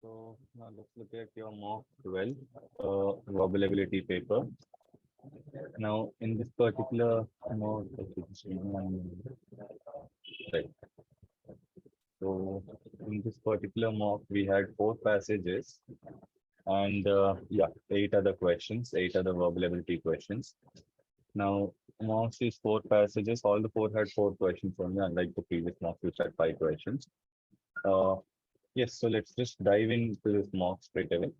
So now let's look at your mock 12 verbal ability paper. Now in this particular mock, right. So in this particular mock, we had four passages and yeah, eight other questions, eight other verbal ability questions. Now amongst these four passages, all the four had four questions only, unlike the previous mock which had five questions. Uh, yes, so let's just dive into this mock straight away.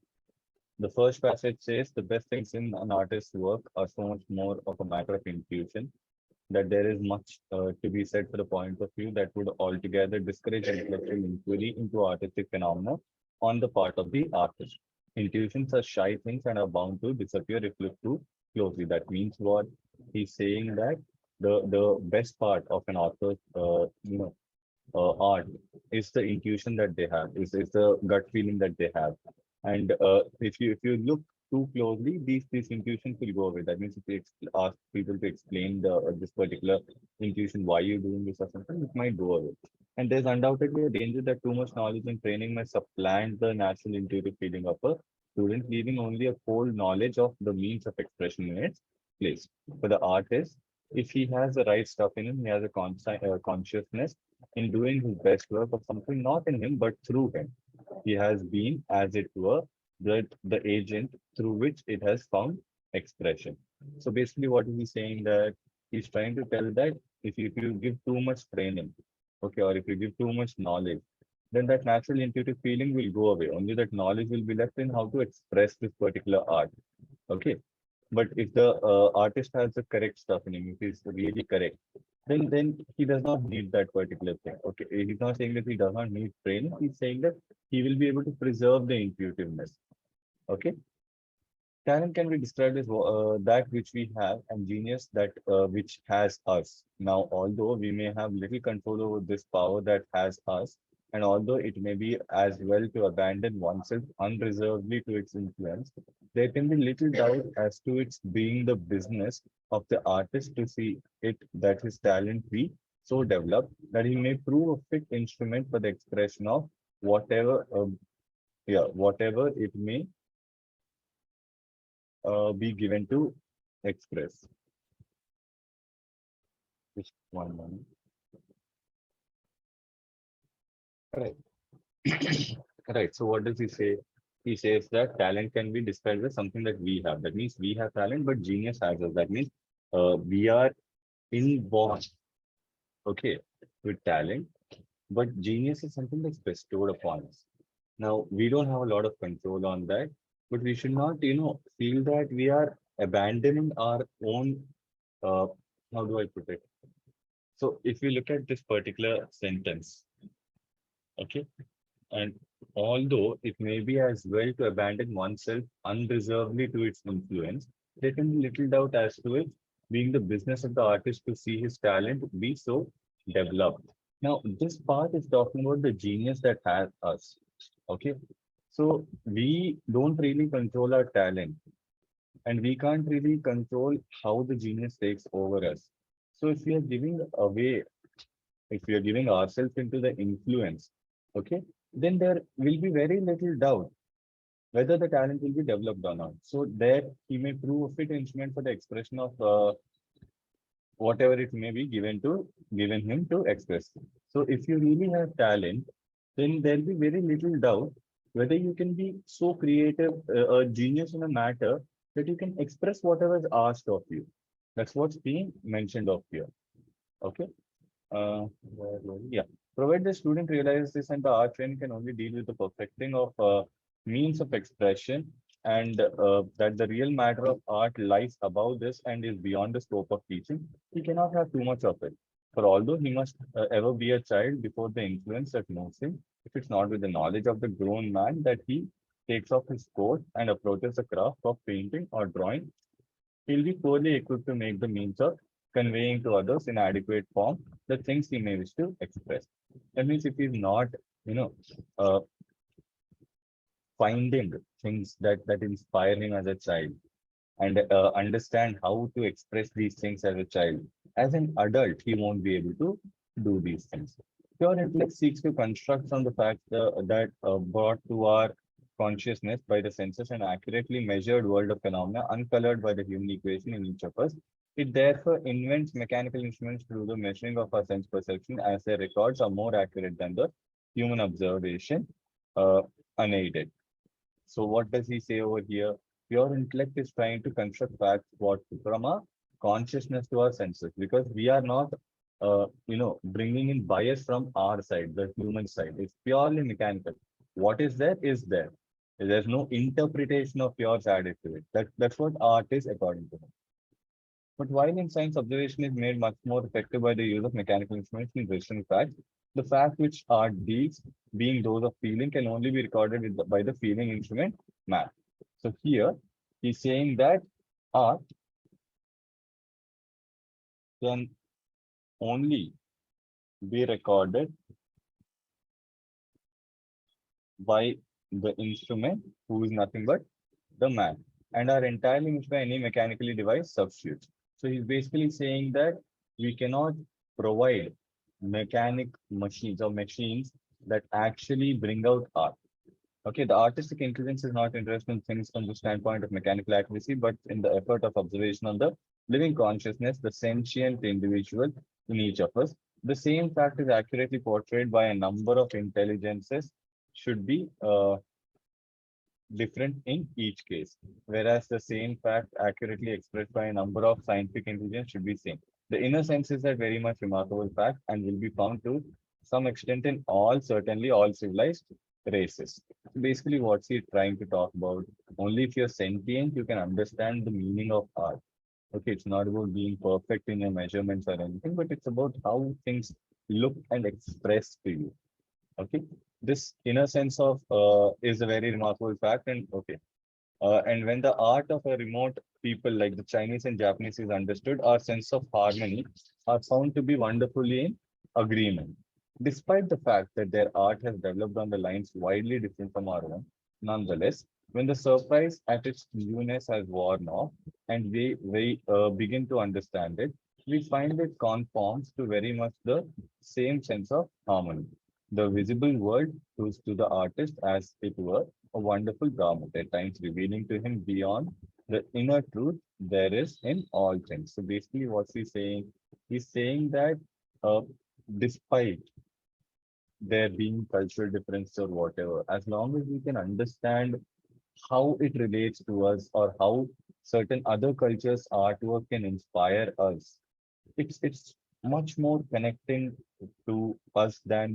The first passage says the best things in an artist's work are so much more of a matter of intuition that there is much to be said for the point of view that would altogether discourage intellectual inquiry into artistic phenomena on the part of the artist. Intuitions are shy things and are bound to disappear if looked too closely. That means what he's saying that the best part of an author's art is the intuition that they have, is the gut feeling that they have. And if you look too closely, these intuitions will go away. That means if you ask people to explain this particular intuition, why you're doing this or something, it might go away. And there's undoubtedly a danger that too much knowledge and training may supplant the natural intuitive feeling of a student, leaving only a cold knowledge of the means of expression in its place. For the artist, if he has the right stuff in him, he has a consciousness in doing his best work of something not in him but through him. He has been, as it were, the agent through which it has found expression. So basically, what he's saying that he's trying to tell that if you give too much training, okay, or if you give too much knowledge, then that natural intuitive feeling will go away. Only that knowledge will be left in how to express this particular art. Okay. But if the artist has the correct stuff in him, if he's really correct, then he does not need that particular thing. Okay, he's not saying that he does not need training. He's saying that he will be able to preserve the intuitiveness. Okay, talent can be described as that which we have, and genius that which has us. Now, although we may have little control over this power that has us, and although it may be as well to abandon oneself unreservedly to its influence, there can be little doubt as to its being the business of the artist to see it that his talent be so developed that he may prove a fit instrument for the expression of whatever, whatever it may be given to express. Just one moment. Right. Right. So what does he say? He says that talent can be described as something that we have. That means we have talent, but genius has us. That means we are inborn, okay, with talent, but genius is something that's bestowed upon us. Now, we don't have a lot of control on that, but we should not, feel that we are abandoning our own, uh, how do I put it? So if you look at this particular sentence, okay, and although it may be as well to abandon oneself unreservedly to its influence, there can be little doubt as to it being the business of the artist to see his talent be so developed. Now, this part is talking about the genius that has us. Okay. So we don't really control our talent and we can't really control how the genius takes over us. So if we are giving away, if we are giving ourselves into the influence, okay, then there will be very little doubt whether the talent will be developed or not. So there he may prove a fit instrument for the expression of whatever it may be given him to express. So if you really have talent, then there'll be very little doubt whether you can be so creative, a genius in a matter that you can express whatever is asked of you. That's what's being mentioned of here. Okay. Yeah. Provided the student realizes this and the art training can only deal with the perfecting of means of expression and that the real matter of art lies above this and is beyond the scope of teaching, he cannot have too much of it. For although he must ever be a child before the influence that moves him, if it's not with the knowledge of the grown man that he takes off his coat and approaches the craft of painting or drawing, he'll be poorly equipped to make the means of conveying to others in adequate form the things he may wish to express. That means if he's not, you know, uh, finding things that inspire him as a child and understand how to express these things as a child, as an adult, he won't be able to do these things. Pure intellect seeks to construct from the fact that brought to our consciousness by the senses and accurately measured world of phenomena uncolored by the human equation in each of us. It therefore invents mechanical instruments to do the measuring of our sense perception as their records are more accurate than the human observation uh, unaided. So what does he say over here? Pure intellect is trying to construct facts what from a consciousness to our senses because we are not, bringing in bias from our side, the human side. It's purely mechanical. What is there is there. There's no interpretation of yours added to it. That's what art is according to him. But while in science, observation is made much more effective by the use of mechanical instruments in registering facts, the fact which art deals, being those of feeling, can only be recorded by the feeling instrument math. So here, he's saying that art can only be recorded by the instrument, who is nothing but the man, and are entirely missed by any mechanically devised substitutes. So he's basically saying that we cannot provide mechanic machines or machines that actually bring out art. Okay, the artistic intelligence is not interested in things from the standpoint of mechanical accuracy, but in the effort of observation on the living consciousness, the sentient individual in each of us. The same fact is accurately portrayed by a number of intelligences should be different in each case, whereas the same fact accurately expressed by a number of scientific intelligence should be same. The inner senses are very much remarkable fact and will be found to some extent in all, certainly all civilized races. Basically, what's he trying to talk about? Only if you're sentient, you can understand the meaning of art. Okay, it's not about being perfect in your measurements or anything, but it's about how things look and express to you. Okay, this inner sense of is a very remarkable fact, and okay, and when the art of a remote people like the Chinese and Japanese is understood, our sense of harmony are found to be wonderfully in agreement. Despite the fact that their art has developed on the lines widely different from our own, nonetheless, when the surprise at its newness has worn off and we begin to understand it, we find it conforms to very much the same sense of harmony. The visible world goes to the artist as it were a wonderful garment, at times revealing to him beyond the inner truth there is in all things. So basically, what's he saying? He's saying that uh, despite there being cultural difference or whatever, as long as we can understand how it relates to us or how certain other cultures' artwork can inspire us, it's much more connecting to us than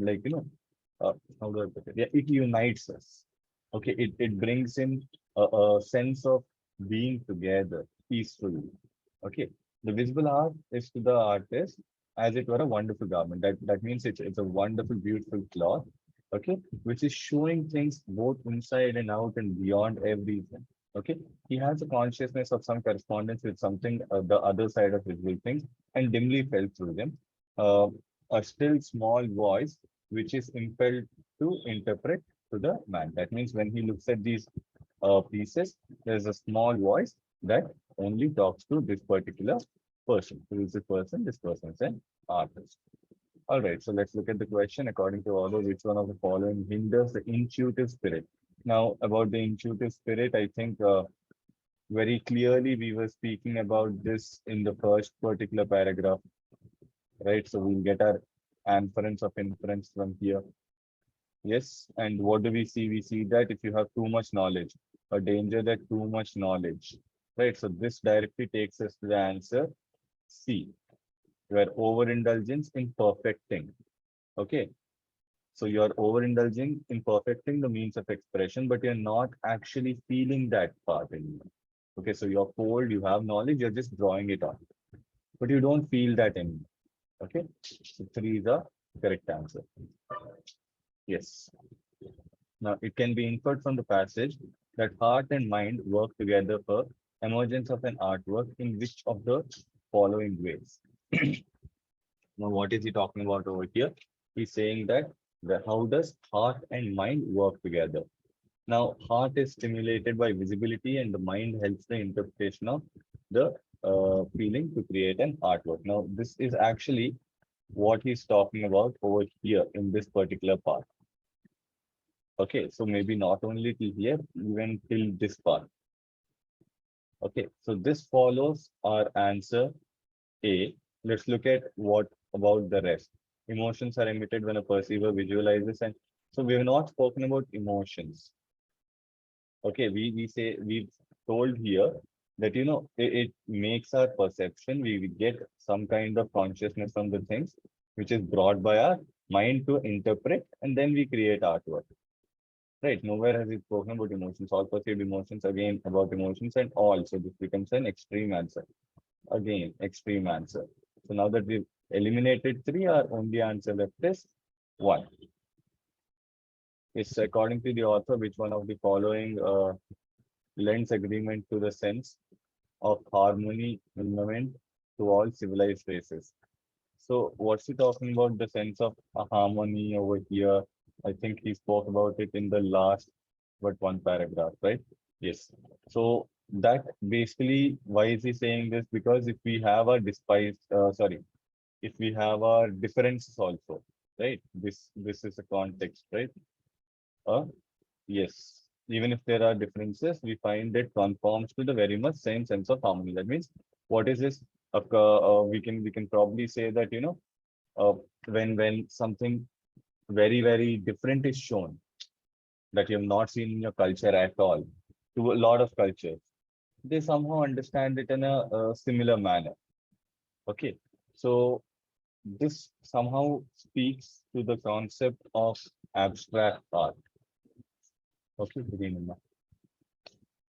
how do I put it? Yeah, it unites us. Okay, it brings in a sense of being together peacefully. Okay, the visible art is to the artist as it were a wonderful garment. That means it's a wonderful, beautiful cloth. Okay, which is showing things both inside and out and beyond everything. Okay, he has a consciousness of some correspondence with something the other side of visible things and dimly felt through them. Uh, a still small voice which is impelled to interpret to the man. That means when he looks at these pieces, there's a small voice that only talks to this particular person. Who is the person? This person is an artist. All right, so let's look at the question. According to order, which one of the following hinders the intuitive spirit? Now, about the intuitive spirit, I think very clearly we were speaking about this in the first particular paragraph, right? So we'll get our inference of inference from here. Yes, and what do we see? We see that if you have too much knowledge, a danger that too much knowledge, right? So this directly takes us to the answer C, where overindulgence in perfecting. Okay, so you're overindulging in perfecting the means of expression, but you're not actually feeling that part anymore. Okay, so you're cold, you have knowledge, you're just drawing it on, but you don't feel that anymore. Okay, so 3 is the correct answer. Yes. Now, it can be inferred from the passage that heart and mind work together for emergence of an artwork in which of the following ways. Now, what is he talking about over here? He's saying that how does heart and mind work together? Now, heart is stimulated by visibility and the mind helps the interpretation of the feeling to create an artwork. Now, this is actually what he's talking about over here in this particular part. Okay, so maybe not only till here, even till this part. Okay, so this follows our answer A. Let's look at what about the rest. Emotions are emitted when a perceiver visualizes, and so we have not spoken about emotions. Okay, we've told here that it makes our perception. We get some kind of consciousness from the things which is brought by our mind to interpret, and then we create artwork. Right? Nowhere has it spoken about emotions. All perceived emotions again about emotions and all. So this becomes an extreme answer. Again, extreme answer. So now that we've eliminated three, our only answer left is one. It's according to the author, which one of the following lends agreement to the sense of harmony relevant to all civilized races. So what's he talking about? The sense of harmony over here. I think he spoke about it in the last but one paragraph, right? Yes. So that basically, why is he saying this? Because if we have a if we have our differences also, right? This is a context, right? Uh, yes. Even if there are differences, we find it conforms to the very much same sense of harmony. That means what is this? We can probably say that uh, when something very different is shown that you have not seen in your culture at all to a lot of cultures, they somehow understand it in a similar manner. Okay, so this somehow speaks to the concept of abstract art. Okay, did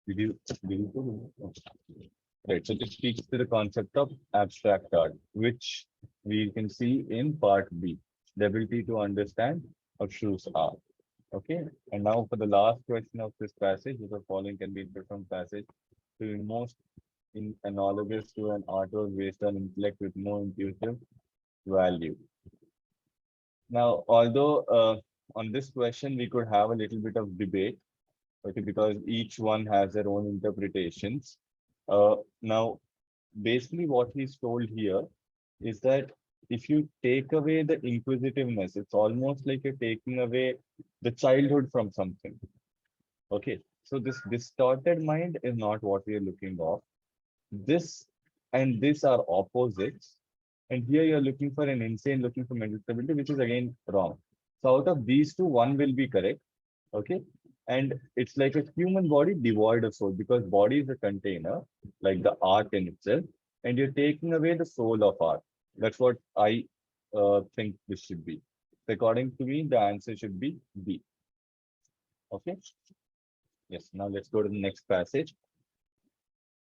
you right? So this speaks to the concept of abstract art, which we can see in part B, the ability to understand abstruse art. Okay, and now for the last question of this passage, the following can be inferred from passage to be most analogous to an artwork based on intellect with no intuitive value. Now, although on this question we could have a little bit of debate, okay, because each one has their own interpretations. Now, basically, what he's told here is that if you take away the inquisitiveness, it's almost like you're taking away the childhood from something. Okay, so this distorted mind is not what we are looking for. This and this are opposites. And here you're looking for an insane looking for mental stability, which is again wrong. So out of these two, one will be correct. Okay. And it's like a human body devoid of soul because body is a container, like the art in itself, and you're taking away the soul of art. That's what I think this should be. According to me, the answer should be B. Okay. Yes. Now let's go to the next passage.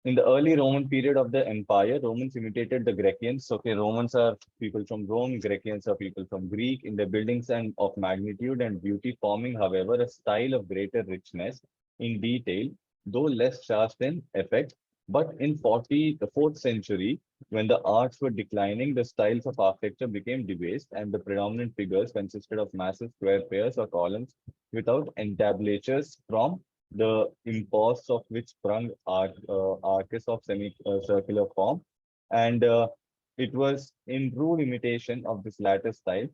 In the early Roman period of the empire, Romans imitated the Grecians. Okay, Romans are people from Rome, Grecians are people from Greek in their buildings and of magnitude and beauty, forming, however, a style of greater richness in detail, though less charged in effect. But in the 4th century, when the arts were declining, the styles of architecture became debased, and the predominant figures consisted of massive square pairs or columns without entablatures from the impulse of which sprung arches of semi-circular form. And it was in rude imitation of this latter style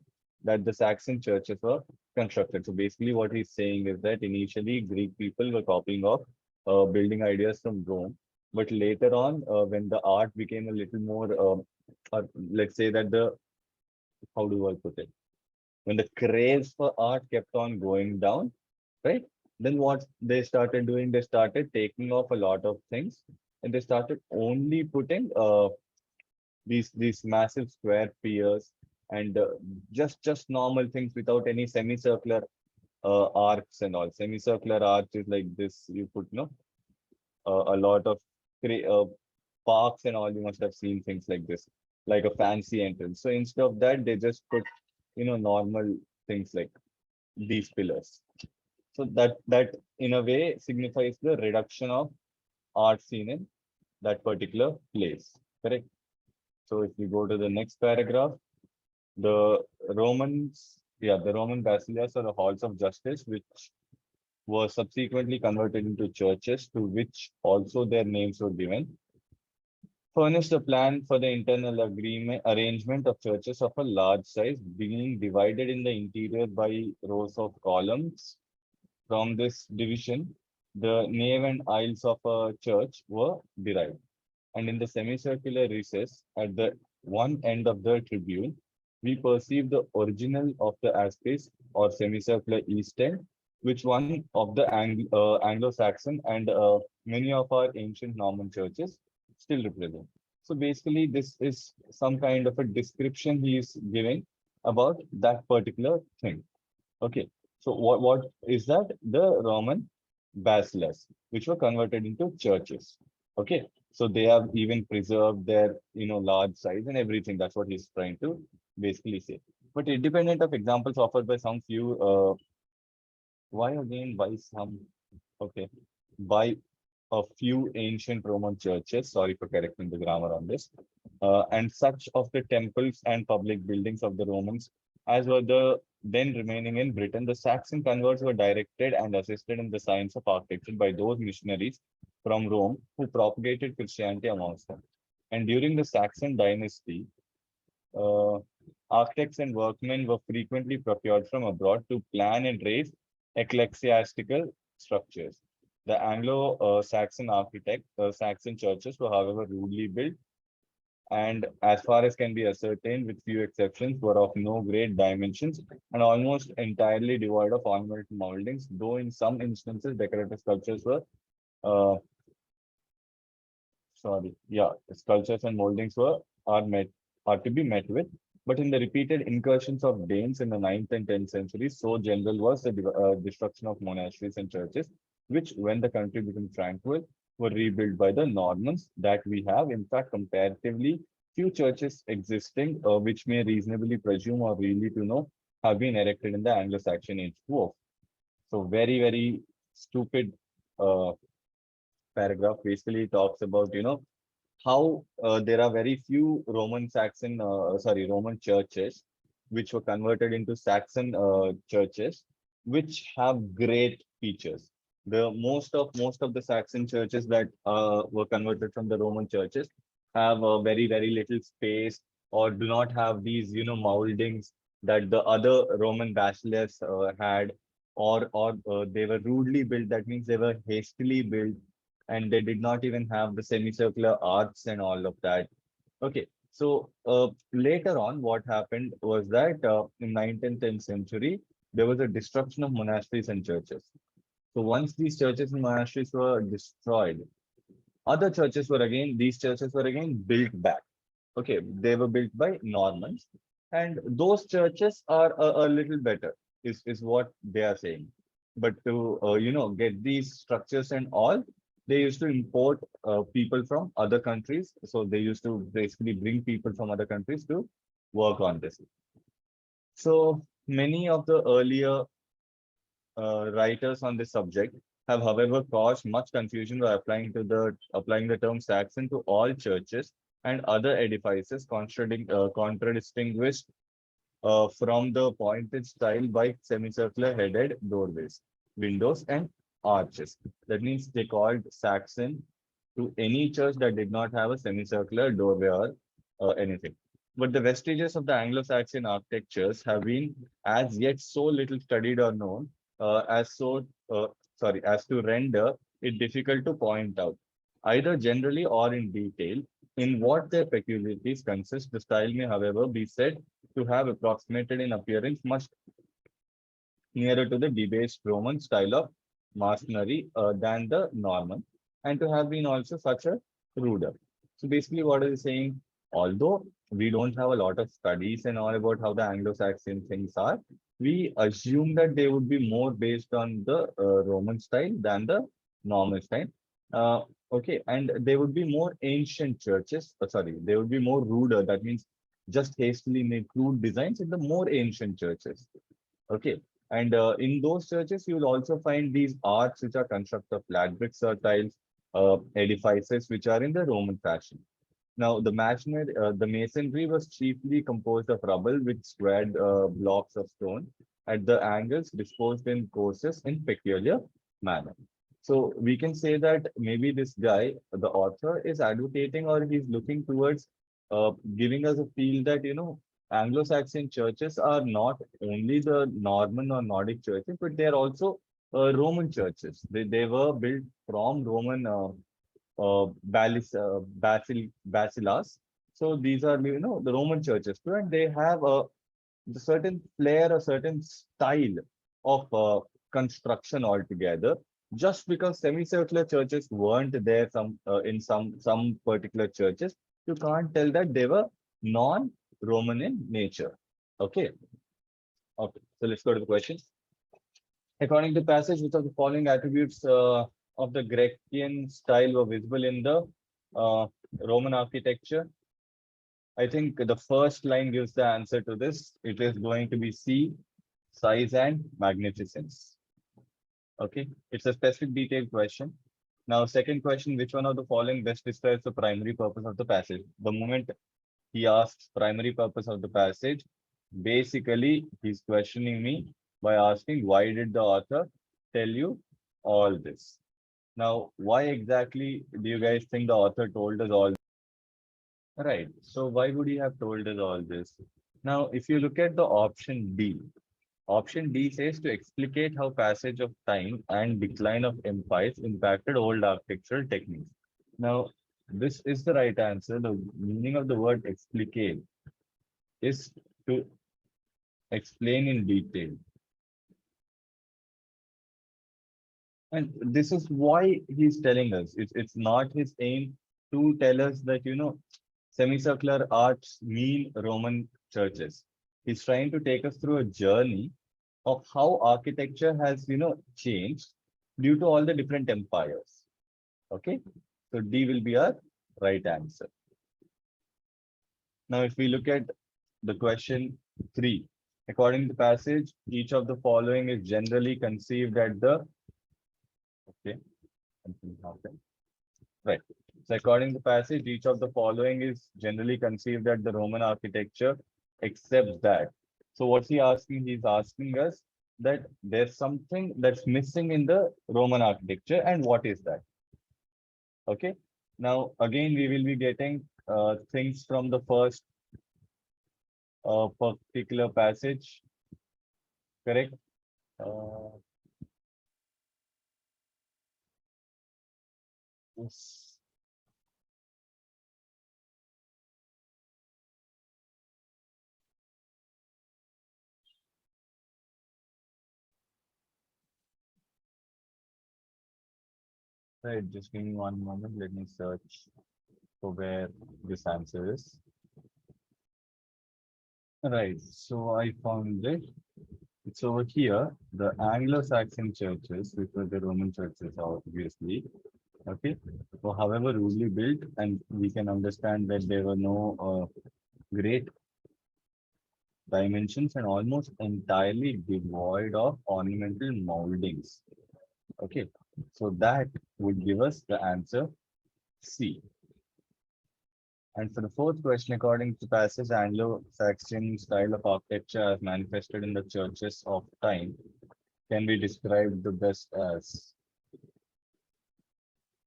that the Saxon churches were constructed. So basically what he's saying is that initially Greek people were copying of building ideas from Rome. But later on, when the art became a little more, let's say that how do I put it? When the craze for art kept on going down, right? Then what they started doing, they started taking off a lot of things and they started only putting these massive square piers and just normal things without any semicircular arcs and all. Semicircular arch is like this, you put a lot of parks and all, you must have seen things like this, like a fancy entrance. So instead of that, they just put normal things like these pillars. So that in a way signifies the reduction of art scene in that particular place. Correct. So if we go to the next paragraph, the the Roman basilicas or the halls of justice, which were subsequently converted into churches, to which also their names were given. furnished a plan for the internal agreement arrangement of churches of a large size, being divided in the interior by rows of columns. From this division, the nave and aisles of a church were derived, and in the semicircular recess at the one end of the tribune, we perceive the original of the aspis or semicircular east end, which one of the Anglo-Saxon and many of our ancient Norman churches still represent. So basically, this is some kind of a description he is giving about that particular thing. Okay, so what is that? The Roman basilicas, which were converted into churches. Okay, so they have even preserved their large size and everything. That's what he's trying to basically say. But independent of examples offered by some few, why again by some? Okay, by a few ancient Roman churches. Sorry for correcting the grammar on this. And such of the temples and public buildings of the Romans as were the then remaining in Britain, the Saxon converts were directed and assisted in the science of architecture by those missionaries from Rome who propagated Christianity amongst them. And during the Saxon dynasty, uh, architects and workmen were frequently procured from abroad to plan and raise ecclesiastical structures. The Anglo-Saxon Saxon churches were, however, rudely built and, as far as can be ascertained, with few exceptions, were of no great dimensions and almost entirely devoid of ornamental moldings, though in some instances decorative sculptures were uh, sculptures and moldings are to be met with. But in the repeated incursions of Danes in the 9th and 10th centuries, so general was the destruction of monasteries and churches, which, when the country became tranquil, were rebuilt by the Normans, that we have, in fact, comparatively few churches existing, which may reasonably presume or really to know have been erected in the Anglo-Saxon age. Whoa. So very stupid uh, paragraph basically talks about, how there are very few Roman churches which were converted into Saxon churches, which have great features. The most of the Saxon churches that were converted from the Roman churches have very little space or do not have these moldings that the other Roman basilicas had, or they were rudely built. That means they were hastily built and they did not even have the semicircular arcs and all of that. Okay, so later on, what happened was that in 9th and 10th century, there was a destruction of monasteries and churches. So once these churches and monasteries were destroyed, these churches were again built back. Okay, they were built by Normans, and those churches are a little better, is what they are saying. But to get these structures and all, they used to import people from other countries. So they used to basically bring people from other countries to work on this. So many of the earlier writers on this subject have, however, caused much confusion by applying the term Saxon to all churches and other edifices, contradistinguished from the pointed style by semicircular headed doorways, windows, and arches. That means they called Saxon to any church that did not have a semicircular doorway or anything. But the vestiges of the Anglo-Saxon architectures have been as yet so little studied or known uh, as to render it difficult to point out, either generally or in detail, in what their peculiarities consist. The style may, however, be said to have approximated in appearance much nearer to the debased Roman style of masonry than the Norman, and to have been also such a ruder. So basically, what is saying? Although we don't have a lot of studies and all about how the Anglo-Saxon things are, we assume that they would be more based on the Roman style than the Norman style. Uh, okay, and they would be more ancient churches. They would be more ruder. That means just hastily made crude designs in the more ancient churches. Okay. And in those churches, you will also find these arcs which are constructed of flat bricks or tiles, edifices which are in the Roman fashion. Now, the masonry was chiefly composed of rubble with squared blocks of stone at the angles disposed in courses in peculiar manner. So we can say that maybe this guy, the author, is advocating or he's looking towards giving us a feel that, Anglo-Saxon churches are not only the Norman or Nordic churches, but they are also Roman churches. They were built from Roman basilas. So these are, the Roman churches too, and they have a certain flair, a certain style of construction altogether. Just because semicircular churches weren't there in some particular churches, you can't tell that they were non-Roman in nature. Okay. Okay. So let's go to the questions. According to the passage, which of the following attributes of the Grecian style were visible in the uh, Roman architecture? I think the first line gives the answer to this. It is going to be C, size and magnificence. Okay, it's a specific detailed question. Now, second question, which one of the following best describes the primary purpose of the passage? The moment he asks primary purpose of the passage, basically he's questioning me by asking, why did the author tell you all this? Now, why exactly do you guys think the author told us all? Right. So why would he have told us all this? Now, if you look at the option D says to explicate how passage of time and decline of empires impacted old architectural techniques. Now, this is the right answer. The meaning of the word explicate is to explain in detail. And this is why he's telling us. It's not his aim to tell us that, semicircular arts mean Roman churches. He's trying to take us through a journey of how architecture has, changed due to all the different empires. Okay, so D will be our right answer. Now, if we look at the question 3, according to the passage, each of the following is generally conceived at the, okay, something happened. Right. So according to the passage, each of the following is generally conceived at the Roman architecture, except that. So what's he asking? He's asking us that there's something that's missing in the Roman architecture, and what is that? Okay. Now, again, we will be getting things from the first particular passage, correct? Uh, yes. Right, just give me one moment. Let me search for where this answer is. Right, so I found it. It's over here. The Anglo-Saxon churches, which were the Roman churches, obviously, okay, were however rudely built, and we can understand that there were no great dimensions and almost entirely devoid of ornamental moldings. Okay, so that would give us the answer C. And for the fourth question, according to passage, Anglo-Saxon style of architecture as manifested in the churches of time can be described the best as.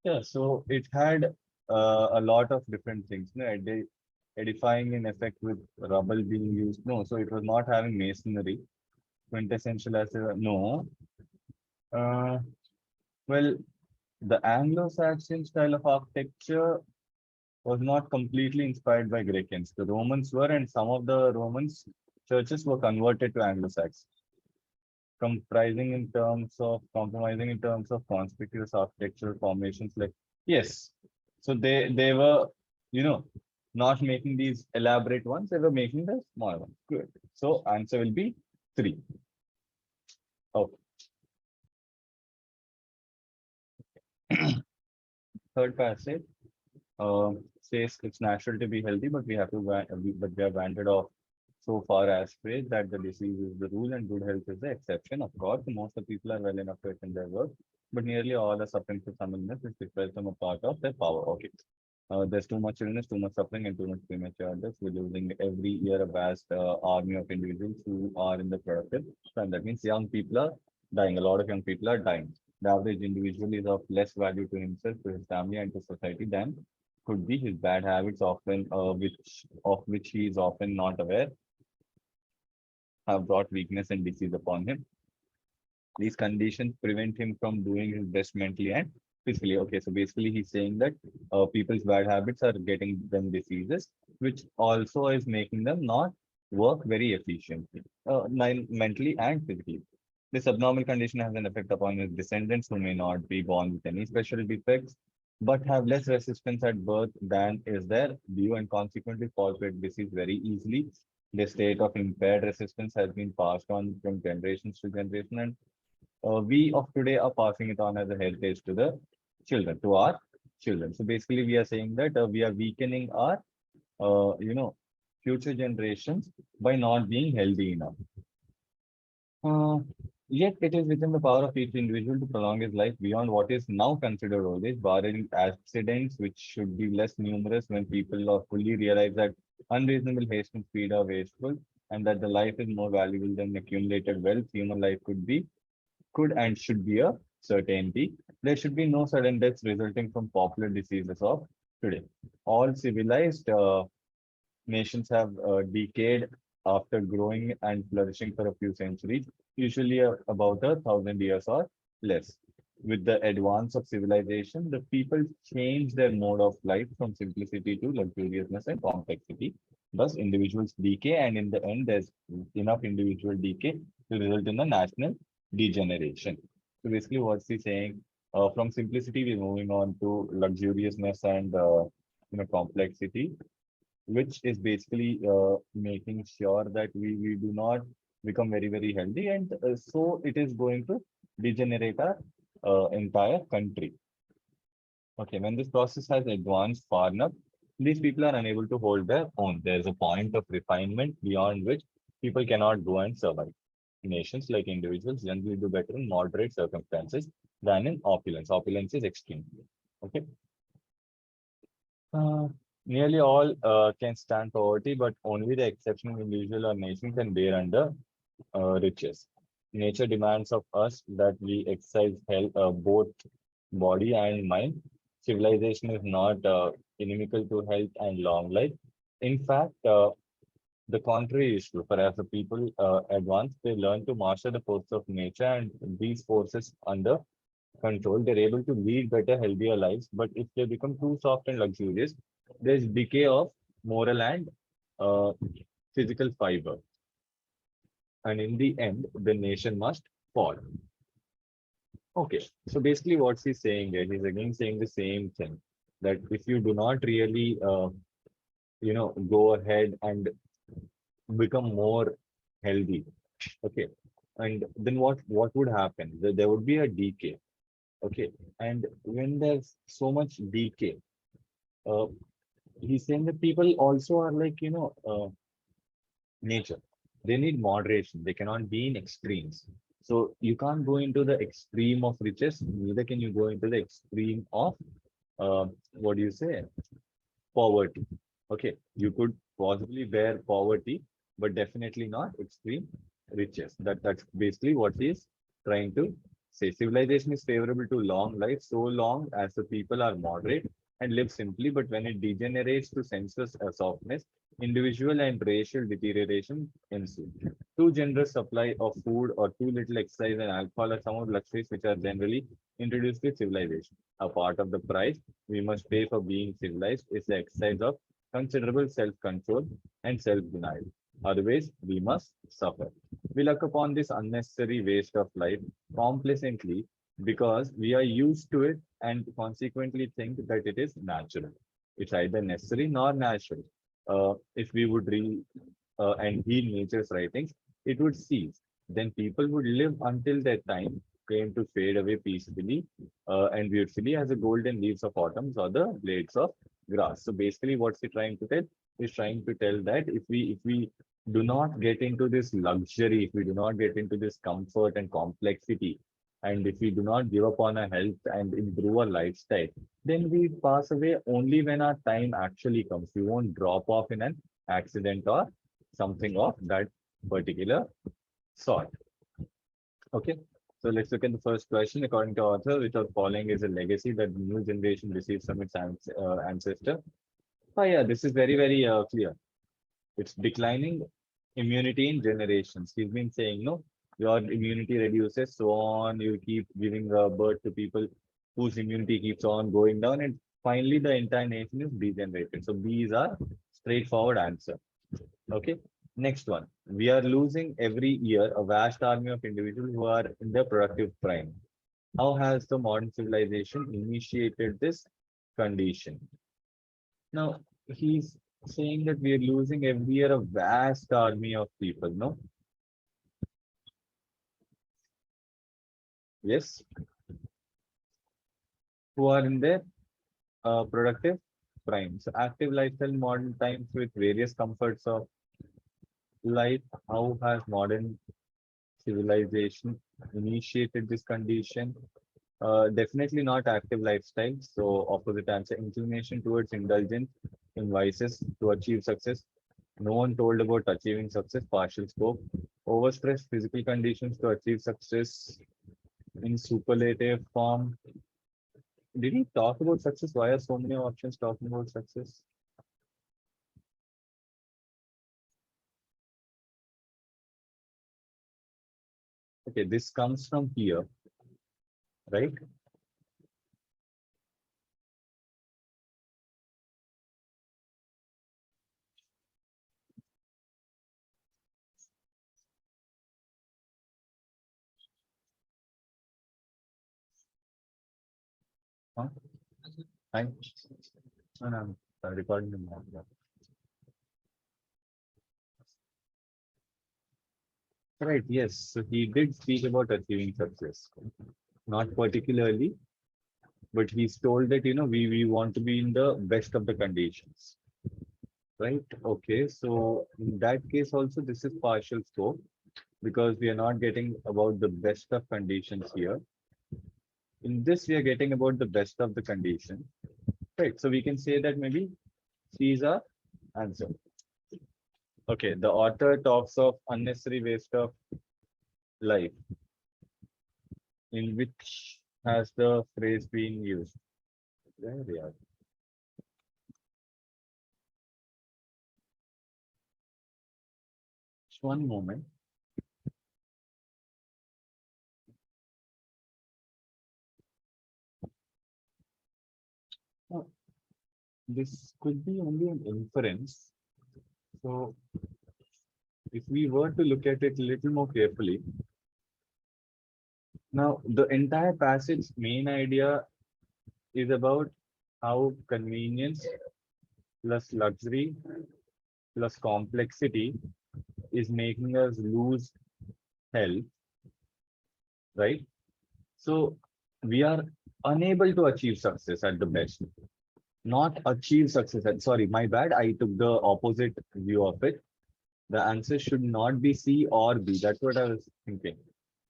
Yeah, so it had a lot of different things, edifying in effect with rubble being used. No, so it was not having masonry. Quintessential as a no. Uh, well, the Anglo-Saxon style of architecture was not completely inspired by Grecans. The Romans were, and some of the Romans churches were converted to Anglo-Saxon, comprising in terms of compromising in terms of conspicuous architectural formations. Like yes, so they were, you know, not making these elaborate ones; they were making the small ones. Good. So answer will be 3. Okay. Third passage says it's natural to be healthy, but we have to but we are banded off so far as phrase that the disease is the rule and good health is the exception. Of course, most of the people are well enough to attend their work, but nearly all are suffering from some illness which deprives them a part of their power. Okay. There's too much illness, too much suffering, and too much premature death. We're losing every year a vast army of individuals who are in the productive. And that means young people are dying. A lot of young people are dying. The average individual is of less value to himself, to his family, and to society than could be his bad habits, often which he is often not aware, have brought weakness and disease upon him. These conditions prevent him from doing his best mentally and physically. Okay, so basically he's saying that people's bad habits are getting them diseases, which also is making them not work very efficiently, mentally and physically. This abnormal condition has an effect upon his descendants who may not be born with any special defects, but have less resistance at birth than is their due and consequently fall prey to disease very easily. The state of impaired resistance has been passed on from generations to generation, and we of today are passing it on as a heritage to the children, to our children. So basically, we are saying that we are weakening our, future generations by not being healthy enough. Uh, Yet it is within the power of each individual to prolong his life beyond what is now considered old age, barring accidents which should be less numerous when people are fully realize that unreasonable haste and speed are wasteful, and that the life is more valuable than accumulated wealth. Human life could and should be a certainty. There should be no sudden deaths resulting from popular diseases of today. All civilized nations have decayed after growing and flourishing for a few centuries, usually about 1,000 years or less. With the advance of civilization, the people change their mode of life from simplicity to luxuriousness and complexity. Thus, individuals decay, and in the end, there's enough individual decay to result in a national degeneration. So basically, what's he saying? From simplicity, we're moving on to luxuriousness and complexity, which is basically making sure that we do not become very, very healthy. And so it is going to degenerate our entire country. Okay, when this process has advanced far enough, these people are unable to hold their own. There's a point of refinement beyond which people cannot go and survive. Nations, like individuals, generally do better in moderate circumstances than in opulence. Opulence is extreme. Okay. Nearly all can stand poverty, but only the exceptional individual or nation can bear under riches. Nature demands of us that we exercise health, both body and mind. Civilization is not inimical to health and long life. In fact, the contrary is true. For as the people advance, they learn to master the forces of nature, and these forces under control, they're able to lead better, healthier lives. But if they become too soft and luxurious, there's decay of moral and uh, physical fiber. And in the end, the nation must fall. Okay, so basically, what he's saying here, he's again saying the same thing, that if you do not really, go ahead and become more healthy, okay, and then what would happen? There would be a decay. Okay, and when there's so much decay, uh, he's saying that people also are like, nature. They need moderation. They cannot be in extremes. So you can't go into the extreme of riches, neither can you go into the extreme of, what do you say, poverty. Okay, you could possibly bear poverty, but definitely not extreme riches. That's basically what he's trying to say. Civilization is favorable to long life so long as the people are moderate and live simply, but when it degenerates to senseless softness, individual and racial deterioration ensue. Too generous supply of food or too little exercise and alcohol are some of the luxuries which are generally introduced with civilization. A part of the price we must pay for being civilized is the exercise of considerable self-control and self-denial. Otherwise, we must suffer. We look upon this unnecessary waste of life complacently because we are used to it and consequently think that it is natural. It's either necessary nor natural. If we would read and heed nature's writings, it would cease. Then people would live until their time came to fade away peacefully and beautifully as the golden leaves of autumn or the blades of grass. So basically, what's he trying to tell? He's trying to tell that if we do not get into this luxury, if we do not get into this comfort and complexity, and if we do not give up on our health and improve our lifestyle, then we pass away only when our time actually comes. We won't drop off in an accident or something of that particular sort. Okay. So let's look at the first question. According to author, which of following is a legacy that the new generation receives from its ancestor? Oh yeah, this is very clear. It's declining immunity in generations. He's been saying, no, your immunity reduces, so on. You keep giving birth to people whose immunity keeps on going down, and finally the entire nation is degenerated. So these are straightforward answer. Okay. Next one. We are losing every year a vast army of individuals who are in their productive prime. How has the modern civilization initiated this condition? Now, he's saying that we are losing every year a vast army of people, no? Yes, who are in their productive prime. So, active lifestyle, modern times with various comforts of life. How has modern civilization initiated this condition? Definitely not active lifestyle. So, opposite answer, inclination towards indulgence in vices to achieve success. No one told about achieving success, partial scope. Overstressed physical conditions to achieve success in superlative form. Did he talk about success? Why are so many options talking about success? Okay, this comes from here, right? Huh? I'm, I'm recording the now. Yeah. Right, yes. So he did speak about achieving success. Not particularly, but he's told that, we want to be in the best of the conditions. Right. Okay. So in that case, also, this is partial scope because we are not getting about the best of conditions here. In this, we are getting about the best of the condition. Right. So we can say that maybe C is our answer. Okay. The author talks of unnecessary waste of life, in which has the phrase being used. There we are. Just one moment. Oh, this could be only an inference. So if we were to look at it a little more carefully, now the entire passage main idea is about how convenience plus luxury plus complexity is making us lose health, right? So we are unable to achieve success at the best, not achieve success. Sorry, my bad. I took the opposite view of it. The answer should not be C or B. That's what I was thinking.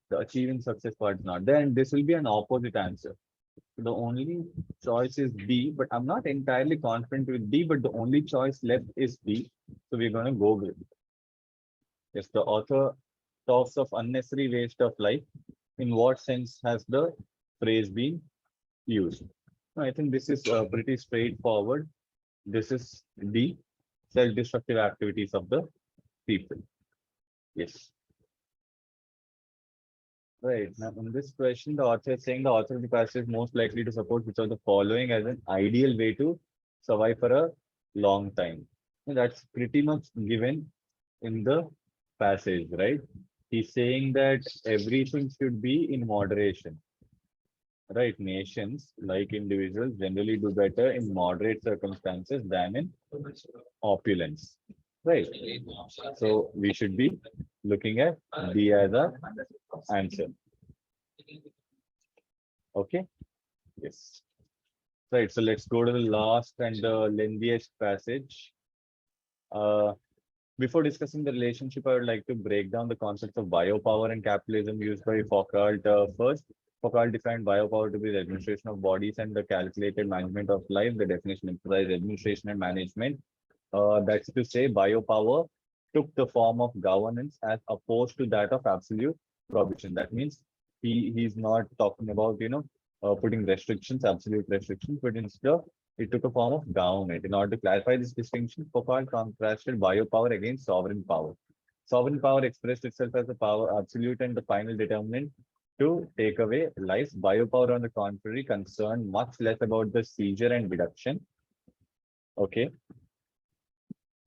The achieving success part is not there, and this will be an opposite answer. The only choice is D, but I'm not entirely confident with D, but the only choice left is D. So we're going to go with it. Yes, the author talks of unnecessary waste of life. In what sense has the phrase been used? I think this is pretty straightforward. This is D, self-destructive activities of the people. Yes. Right. Now, in this question, the author is saying the author of the passage is most likely to support which of the following as an ideal way to survive for a long time. And that's pretty much given in the passage, right? He's saying that everything should be in moderation, right? Nations, like individuals, generally do better in moderate circumstances than in opulence, right? So we should be looking at D as a answer. Okay. Yes. Right. So let's go to the last and the lengthiest passage. Uh, Before discussing the relationship, I would like to break down the concepts of biopower and capitalism used by Foucault. First, Foucault defined biopower to be the administration of bodies and the calculated management of life. The definition implies administration and management. That's to say, biopower took the form of governance as opposed to that of absolute prohibition. That means he's not talking about, putting restrictions, absolute restrictions, but instead it took a form of government. In order to clarify this distinction, Foucault contrasted biopower against sovereign power. Sovereign power expressed itself as the power absolute and the final determinant to take away life. Biopower, on the contrary, concerned much less about the seizure and deduction. Okay.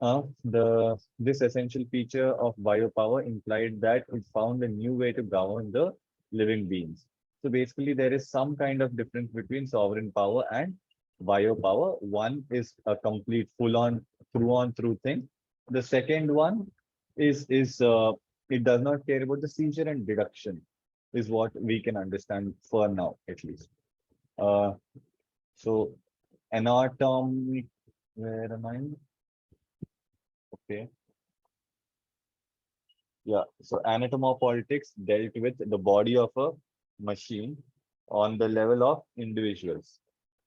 The this essential feature of biopower implied that it found a new way to govern the living beings. So basically, there is some kind of difference between sovereign power and biopower. One is a complete full-on, through thing. The second one is it does not care about the seizure and deduction, is what we can understand for now, at least. Uh, so anatomy, where am I? Okay. Yeah, so anatomopolitics dealt with the body of a machine on the level of individuals.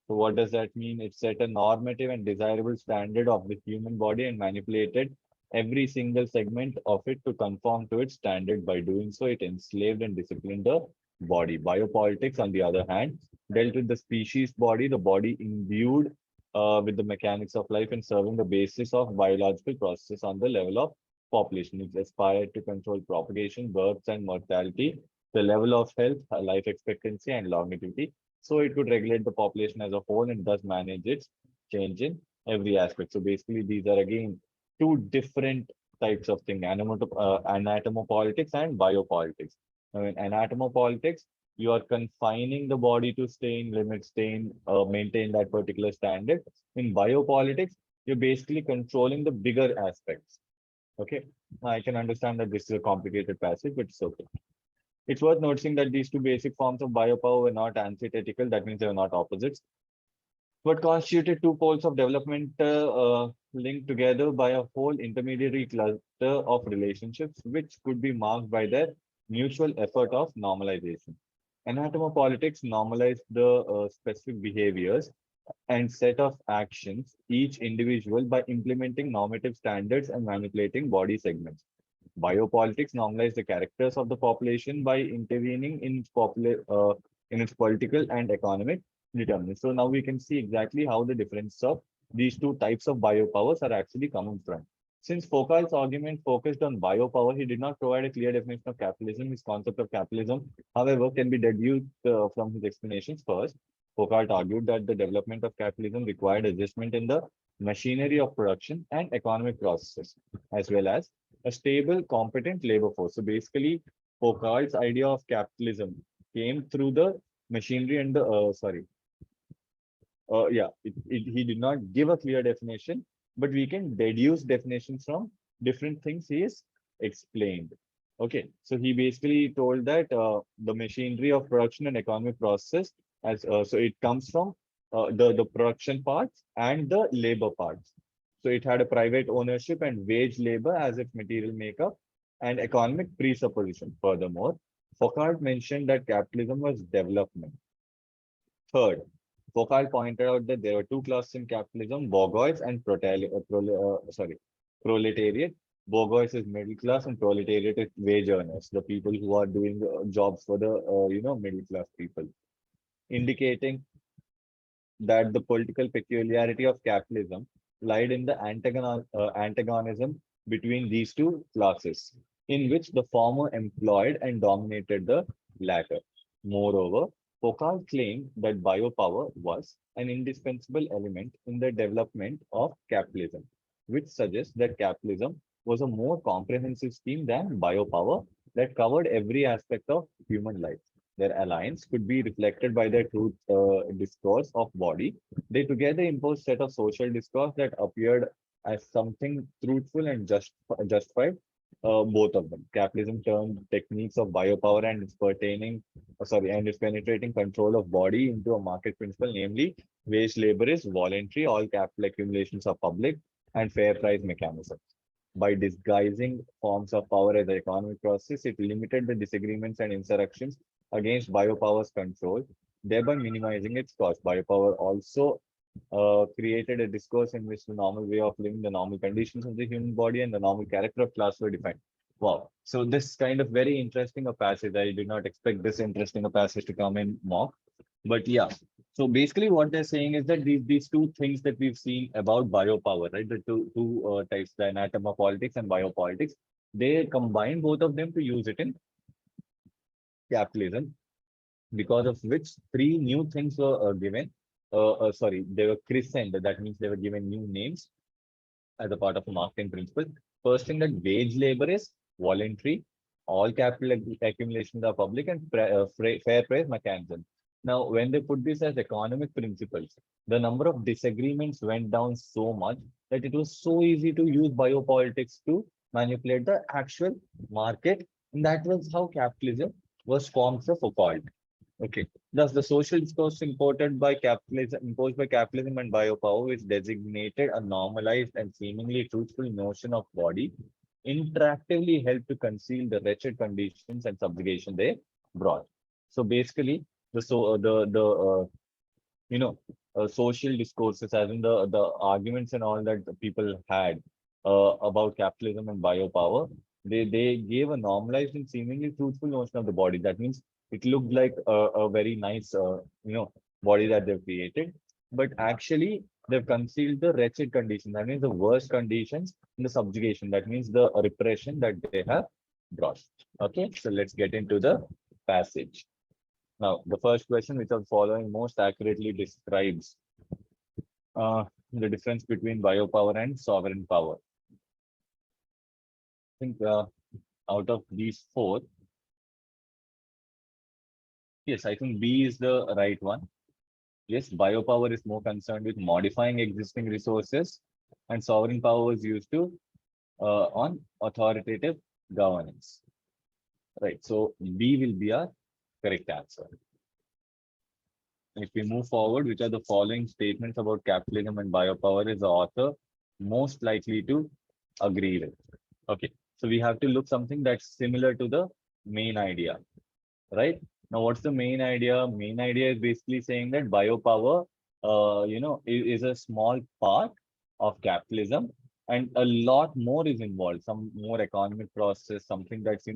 So what does that mean? It set a normative and desirable standard of the human body and manipulated every single segment of it to conform to its standard. By doing so, it enslaved and disciplined the body. Biopolitics, on the other hand, dealt with the species body, the body imbued with the mechanics of life and serving the basis of biological processes on the level of population. It aspired to control propagation, births, and mortality, the level of health, life expectancy, and longevity. So it could regulate the population as a whole and thus manage its change in every aspect. So basically, these are again two different types of thing: anatomopolitics and biopolitics. Now, in anatomopolitics, you are confining the body to stay in limits, maintain that particular standard. In biopolitics, you're basically controlling the bigger aspects. Okay, I can understand that this is a complicated passage, but it's okay. It's worth noticing that these two basic forms of biopower were not antithetical. That means they were not opposites, but constituted two poles of development linked together by a whole intermediary cluster of relationships, which could be marked by their mutual effort of normalization. Anatomopolitics normalized the specific behaviors and set of actions each individual by implementing normative standards and manipulating body segments. Biopolitics normalize the characters of the population by intervening in its political and economic determinants. So now we can see exactly how the difference of these two types of biopowers are actually coming from. Since Foucault's argument focused on biopower, he did not provide a clear definition of capitalism. His concept of capitalism, however, can be deduced from his explanations. First, Foucault argued that the development of capitalism required adjustment in the machinery of production and economic processes, as well as a stable, competent labor force. So basically, Foucault's idea of capitalism came through the machinery and the he did not give a clear definition, but we can deduce definitions from different things he is explained. Okay, so he basically told that the machinery of production and economic process, as so it comes from the production parts and the labor parts. So it had a private ownership and wage labor as its material makeup and economic presupposition. Furthermore, Foucault mentioned that capitalism was development. Third, Foucault pointed out that there were two classes in capitalism: bourgeois and proletariat. Bourgeois is middle class and proletariat is wage earners, the people who are doing jobs for the middle class people, indicating that the political peculiarity of capitalism lied in the antagonism between these two classes, in which the former employed and dominated the latter. Moreover, Foucault claimed that biopower was an indispensable element in the development of capitalism, which suggests that capitalism was a more comprehensive scheme than biopower that covered every aspect of human life. Their alliance could be reflected by their truth discourse of body. They together imposed set of social discourse that appeared as something truthful and justified. Both of them. Capitalism turned techniques of biopower and its penetrating control of body into a market principle, namely wage labor is voluntary, all capital accumulations are public, and fair price mechanisms. By disguising forms of power as an economic process, it limited the disagreements and insurrections against biopower's control, thereby minimizing its cost. Biopower also created a discourse in which the normal way of living, the normal conditions of the human body, and the normal character of class were defined. Wow. So this kind of very interesting a passage. I did not expect this interesting a passage to come in mock. But yeah. So basically what they're saying is that these two things that we've seen about biopower, right? The two types, the anatomopolitics and biopolitics, they combine both of them to use it in capitalism, because of which three new things were given. Sorry, they were christened. That means they were given new names as a part of a marketing principle. First thing, that wage labor is voluntary, all capital accumulations are public, and fair price mechanism. Now, when they put this as economic principles, the number of disagreements went down so much that it was so easy to use biopolitics to manipulate the actual market. And that was how capitalism was formed so called. Okay. Thus, the social discourse imposed by capitalism and biopower, which designated a normalized and seemingly truthful notion of body, interactively helped to conceal the wretched conditions and subjugation they brought. So basically, the you know social discourses, as in the arguments and all that the people had about capitalism and biopower, they gave a normalized and seemingly truthful notion of the body. That means it looked like a very nice body that they've created, but actually they've concealed the wretched condition. That means the worst conditions in the subjugation. That means the repression that they have brought. Okay, so let's get into the passage. Now, the first question, which are following most accurately describes the difference between biopower and sovereign power. I think out of these four, yes, I think B is the right one. Yes, biopower is more concerned with modifying existing resources, and sovereign power is used to on authoritative governance. Right. So B will be our correct answer. If we move forward, which are the following statements about capitalism and biopower is the author most likely to agree with? Okay, so we have to look something that's similar to the main idea, right? Now, what's the main idea? Main idea is basically saying that biopower, is a small part of capitalism, and a lot more is involved. Some more economic process, something that's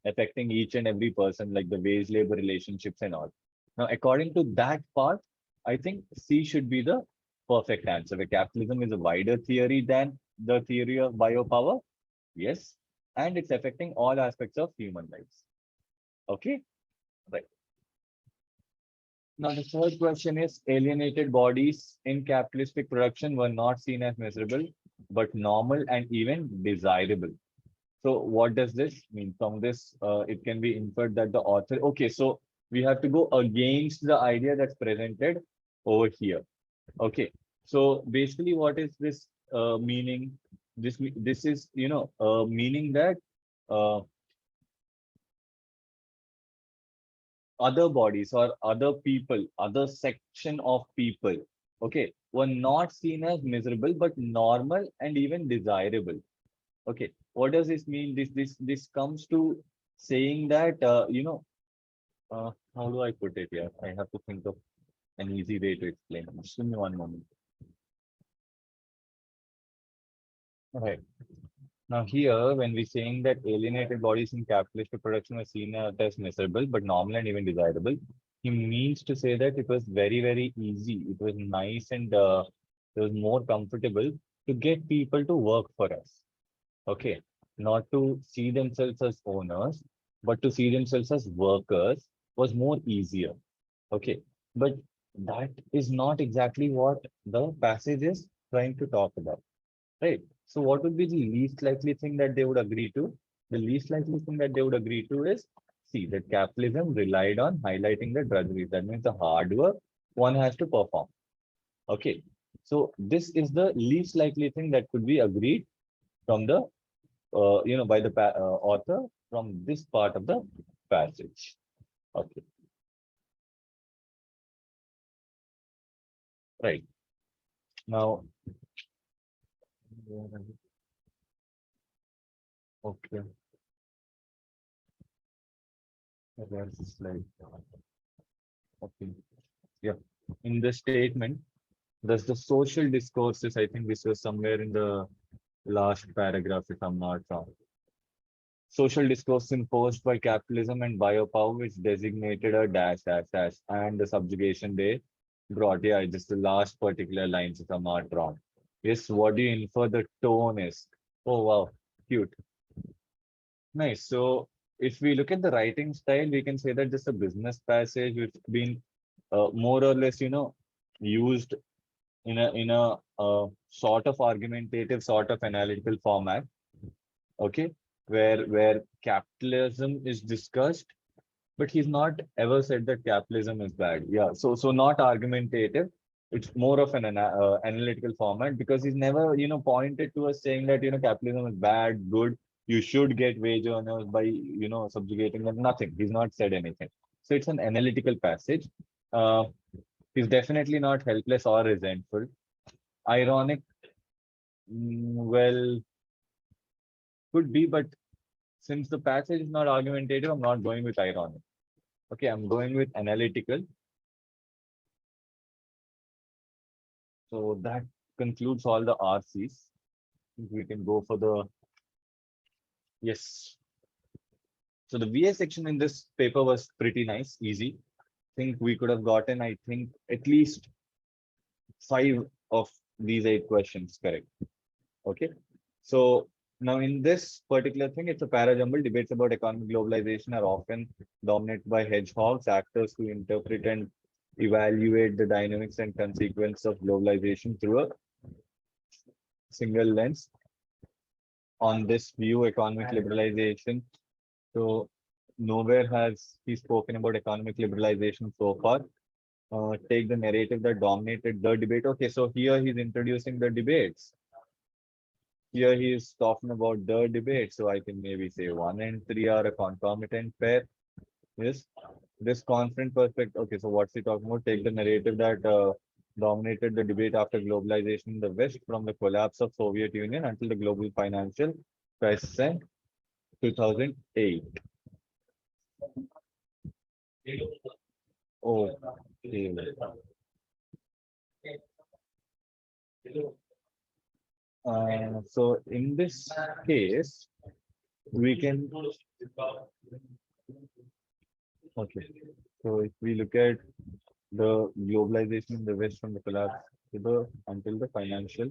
affecting each and every person, like the wage labor relationships and all. Now, according to that part, I think C should be the perfect answer. Where capitalism is a wider theory than the theory of biopower. Yes, and it's affecting all aspects of human lives. Okay, right. Now, the third question is, alienated bodies in capitalistic production were not seen as miserable, but normal and even desirable. So what does this mean? From this, it can be inferred that the author, okay, so we have to go against the idea that's presented over here. Okay, so basically what is this meaning? This is, meaning that uh, other bodies or other people, other section of people, okay, were not seen as miserable, but normal and even desirable. Okay, what does this mean? This comes to saying that how do I put it here? I have to think of an easy way to explain. Just give me one moment. Okay. Now here, when we're saying that alienated bodies in capitalist production were seen as miserable, but normal and even desirable, he means to say that it was very, very easy. It was nice and it was more comfortable to get people to work for us. Okay. Not to see themselves as owners, but to see themselves as workers was more easier. Okay. But that is not exactly what the passage is trying to talk about. Right. So what would be the least likely thing that they would agree to? The least likely thing that they would agree to is, see, that capitalism relied on highlighting the drudgery. That means the hard work one has to perform. Okay. So this is the least likely thing that could be agreed from the, by the author from this part of the passage. Okay. Right. Now, okay. Where's the slide? Okay. Yeah. In the statement, there's the social discourses. I think this was somewhere in the last paragraph, if I'm not wrong. social discourse imposed by capitalism and biopower, which designated a dash, dash, dash, and the subjugation they brought. Yeah, just the last particular lines, if I'm not wrong. Yes, what do you infer the tone is? Oh, wow, cute. Nice. So, if we look at the writing style, we can say that just a business passage which been more or less, used in a sort of argumentative, sort of analytical format. Okay, where capitalism is discussed, but he's not ever said that capitalism is bad. Yeah, so not argumentative. It's more of an analytical format because he's never pointed to us saying that capitalism is bad, good. You should get wage earners by subjugating them. Nothing. He's not said anything. So it's an analytical passage. Uh, he's definitely not helpless or resentful. Ironic, well, could be, but since the passage is not argumentative, I'm not going with ironic. Okay, I'm going with analytical. So that concludes all the RCs. We can go for the, yes. So the VA section in this paper was pretty nice, easy. I think we could have gotten, I think, at least 5 of these 8 questions correct. Okay. So now in this particular thing, it's a parajumble. Debates about economic globalization are often dominated by hedgehogs, actors who interpret and evaluate the dynamics and consequence of globalization through a single lens. On this view, economic liberalization. So nowhere has he spoken about economic liberalization so far. Take the narrative that dominated the debate. Okay, so here he's introducing the debates. Here he is talking about the debate. So I can maybe say 1 and 3 are a concomitant pair. Yes, this constant perspective. Okay, so what's he talking about? Take the narrative that dominated the debate after globalization in the West, from the collapse of Soviet Union until the global financial crisis in 2008. Oh, okay. So in this case, we can, okay. So if we look at the globalization in the West, from the collapse to the until the financial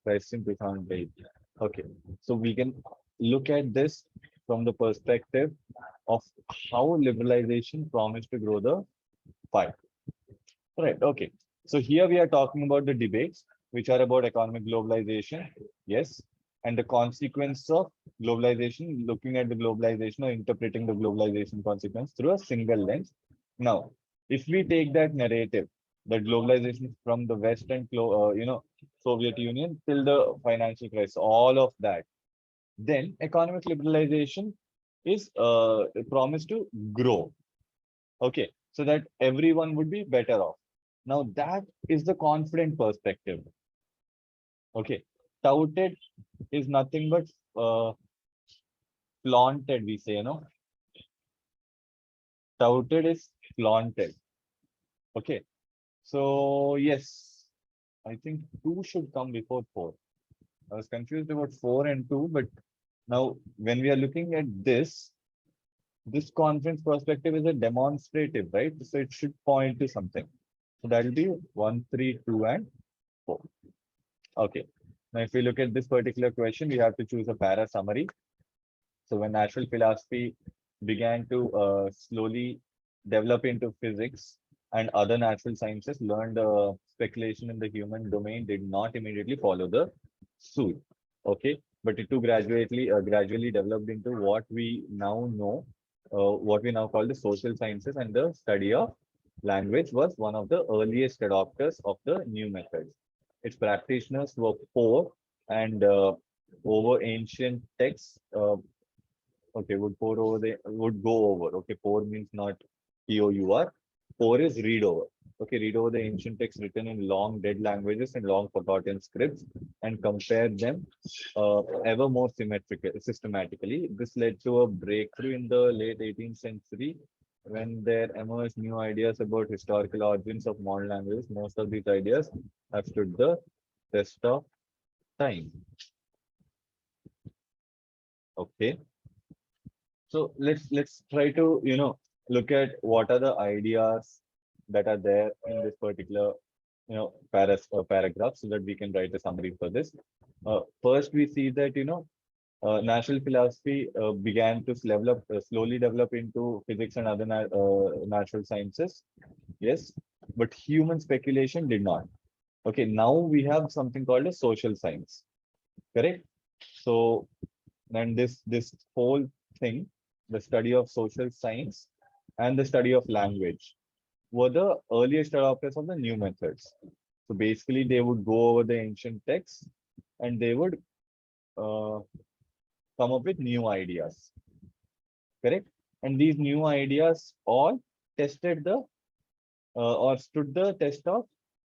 crisis in 2008. Okay, so we can look at this from the perspective of how liberalization promised to grow the pie. Right. Okay. So here we are talking about the debates which are about economic globalization. Yes. And the consequence of globalization, looking at the globalization or interpreting the globalization consequence through a single lens. Now, if we take that narrative, that globalization from the West and Soviet Union till the financial crisis, all of that, then economic liberalization is promised to grow. Okay, so that everyone would be better off. Now that is the confident perspective. Okay, touted is nothing but flaunted, we say, touted is flaunted. Okay, so yes, I think 2 should come before 4. I was confused about 4 and 2, but now when we are looking at this conference perspective is a demonstrative, right? So it should point to something. So that will be 1, 3, 2, and 4. Okay. Now, if we look at this particular question, we have to choose a para summary. So when natural philosophy began to slowly develop into physics and other natural sciences, learned speculation in the human domain did not immediately follow the suit. Okay, but it too gradually developed into what we now know, what we now call the social sciences, and the study of language was one of the earliest adopters of the new methods. Its practitioners were poor and over ancient texts. Okay, would go over. Okay, pour means not pour. Pour is read over. Okay, read over the ancient texts written in long dead languages and long forgotten scripts and compare them ever more systematically. This led to a breakthrough in the late 18th century when there emerged new ideas about historical origins of modern languages. Most of these ideas have stood the test of time. Okay. So let's try to, look at what are the ideas that are there in this particular, paragraph, so that we can write a summary for this. First, we see that, natural philosophy began to slowly develop into physics and other natural sciences. Yes, but human speculation did not. Okay, now we have something called a social science, correct? So, and this whole thing, the study of social science and the study of language, were the earliest adopters of the new methods. So basically, they would go over the ancient texts and they would uh, come up with new ideas, correct? And these new ideas all tested the or stood the test of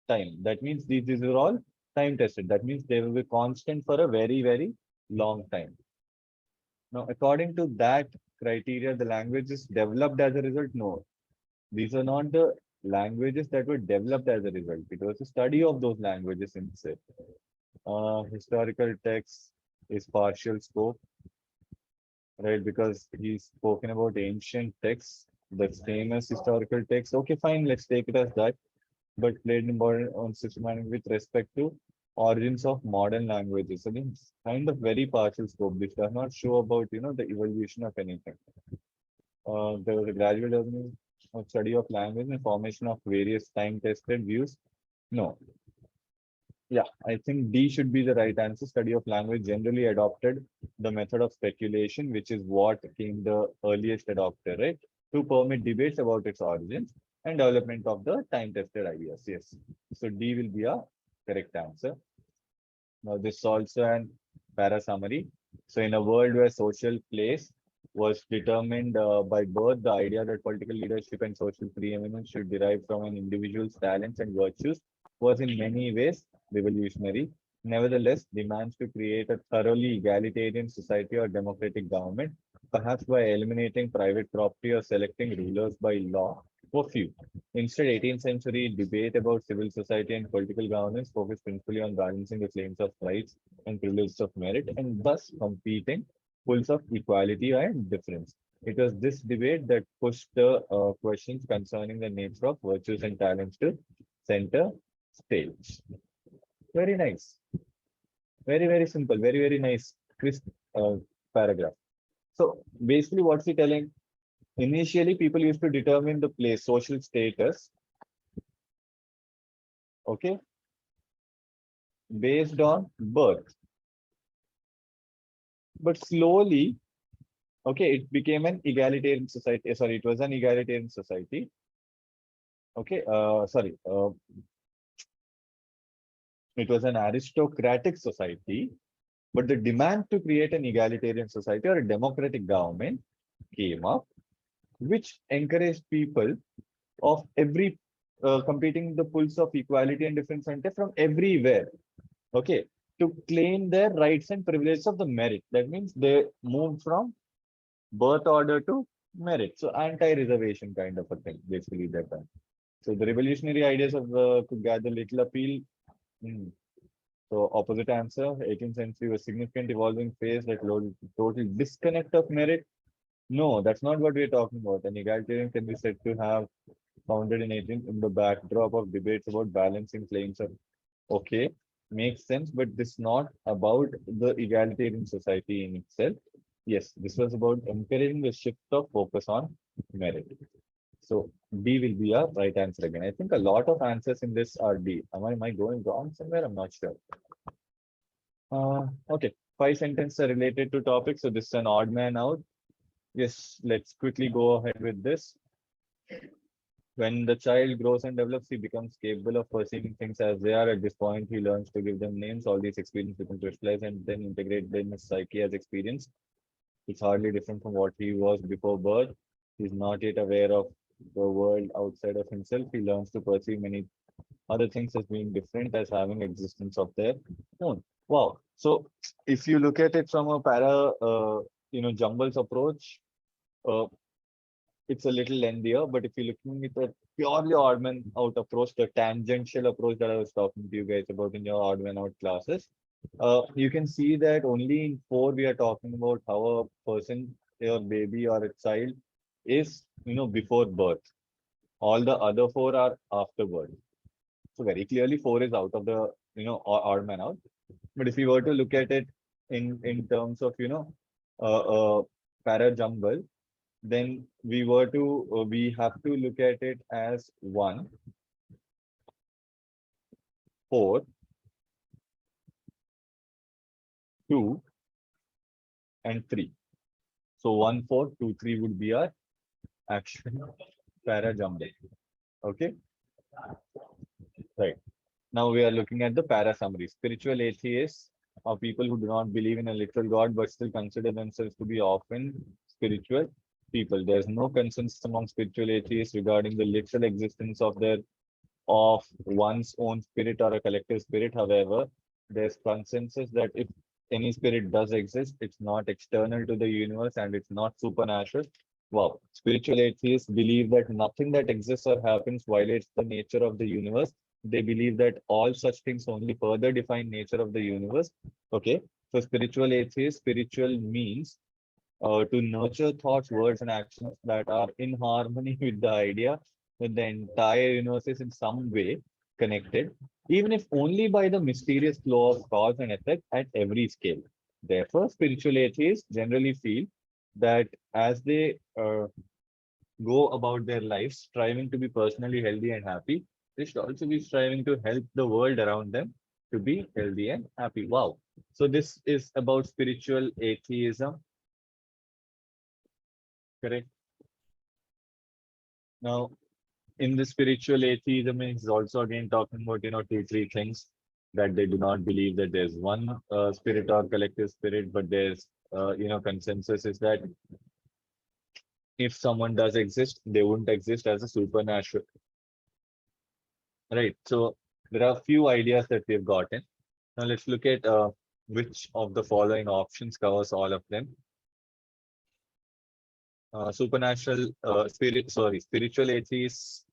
time. That means these are all time tested. That means they will be constant for a very, very long time. Now, according to that criteria, the languages developed as a result. No, these are not the languages that were developed as a result. It was a study of those languages itself. Historical text is partial scope, right? Because he's spoken about ancient texts, the famous historical text. Okay, fine, let's take it as that. But played important on systematic with respect to origins of modern languages. So it's kind of very partial scope. This does not show about, the evolution of anything. There was a gradual development of study of language and formation of various time-tested views. No, yeah, I think D should be the right answer. Study of language generally adopted the method of speculation, which is what came the earliest adopter, right? To permit debates about its origins and development of the time-tested ideas. Yes. So D will be a correct answer. Now, this is also an para summary. So, in a world where social place was determined by birth, the idea that political leadership and social preeminence should derive from an individual's talents and virtues was in many ways revolutionary. Nevertheless, demands to create a thoroughly egalitarian society or democratic government, perhaps by eliminating private property or selecting rulers by law, were few. Instead, 18th century debate about civil society and political governance focused principally on balancing the claims of rights and privileges of merit and thus competing pulls of equality and difference. It was this debate that pushed the questions concerning the nature of virtues and talents to center stage. Very nice. Very, very simple. Very, very nice. Crisp paragraph. So basically, what's he telling? Initially, people used to determine the place, social status, okay, based on birth. But slowly, okay, it became an egalitarian society. Sorry, it was an egalitarian society. Okay, sorry, it was an aristocratic society. But the demand to create an egalitarian society or a democratic government came up, which encouraged people of every competing the pulse of equality and difference center from everywhere. Okay, to claim their rights and privileges of the merit. That means they moved from birth order to merit. So anti-reservation kind of a thing, basically that time. So the revolutionary ideas of could gather little appeal. Hmm. So opposite answer, 18th century was significant evolving phase that total disconnect of merit. No, that's not what we're talking about. An egalitarian can be said to have founded in 18th in the backdrop of debates about balancing claims of okay, makes sense, but this not about the egalitarian society in itself. Yes, this was about encouraging the shift of focus on merit. So D will be our right answer again. I think a lot of answers in this are D. Am I going wrong somewhere? I'm not sure. Okay, 5 sentences are related to topics. So this is an odd man out. Yes, let's quickly go ahead with this. When the child grows and develops, he becomes capable of perceiving things as they are. At this point, he learns to give them names. All these experiences become crystallized and then integrate them in his psyche as experience. It's hardly different from what he was before birth. He's not yet aware of the world outside of himself. He learns to perceive many other things as being different, as having existence of their own. Wow. So if you look at it from a jumbles approach, uh, it's a little lengthier, but if you're looking at a purely odd man out approach, the tangential approach that I was talking to you guys about in your odd man out classes, you can see that only in 4 we are talking about how a person your baby or a child is, before birth. All the other four are after birth. So very clearly, four is out of the, odd man out. But if you were to look at it in terms of, para jumble, then we have to look at it as 1, 4, 2, and 3. So 1, 4, 2, 3 would be our actual para jumble. Okay. Right. Now we are looking at the para summary. Spiritual atheists are people who do not believe in a literal God but still consider themselves to be often spiritual people. There's no consensus among spiritual atheists regarding the literal existence of one's own spirit or a collective spirit. However, there's consensus that if any spirit does exist, it's not external to the universe and it's not supernatural. Wow. Spiritual atheists believe that nothing that exists or happens violates the nature of the universe. They believe that all such things only further define nature of the universe. Okay. So spiritual atheists, spiritual means to nurture thoughts, words, and actions that are in harmony with the idea that the entire universe is in some way connected, even if only by the mysterious flow of cause and effect at every scale. Therefore, spiritual atheists generally feel that as they go about their lives striving to be personally healthy and happy, they should also be striving to help the world around them to be healthy and happy. Wow. So this is about spiritual atheism, correct? Now, in the spiritual atheism, is also again talking about, two, three things that they do not believe that there's one spirit or collective spirit, but there's, consensus is that if someone does exist, they wouldn't exist as a supernatural, right? So there are a few ideas that we've gotten. Now let's look at which of the following options covers all of them. Supernatural spiritual atheists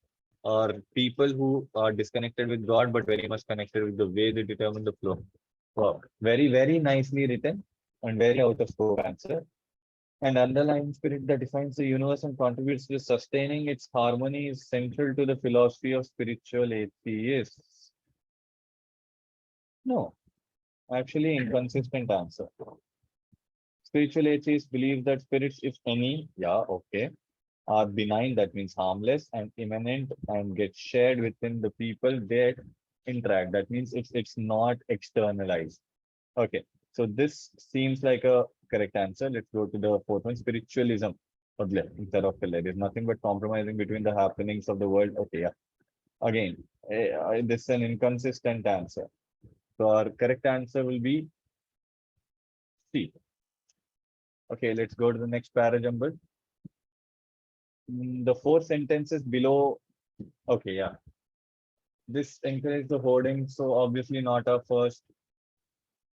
are people who are disconnected with God, but very much connected with the way they determine the flow. Wow. Very, very nicely written and very out of scope answer. An underlying spirit that defines the universe and contributes to sustaining its harmony is central to the philosophy of spiritual atheists. No, actually inconsistent answer. Spiritual atheists believe that spirits, if any, yeah, okay, are benign, that means harmless and immanent and get shared within the people they interact. That means it's not externalized. Okay, so this seems like a correct answer. Let's go to the fourth one. Spiritualism. Instead of pillar, there's nothing but compromising between the happenings of the world. Okay, yeah. Again, this is an inconsistent answer. So our correct answer will be C. Okay, let's go to the next parajumble. The four sentences below. Okay, yeah. This encourages the hoarding, so obviously not our first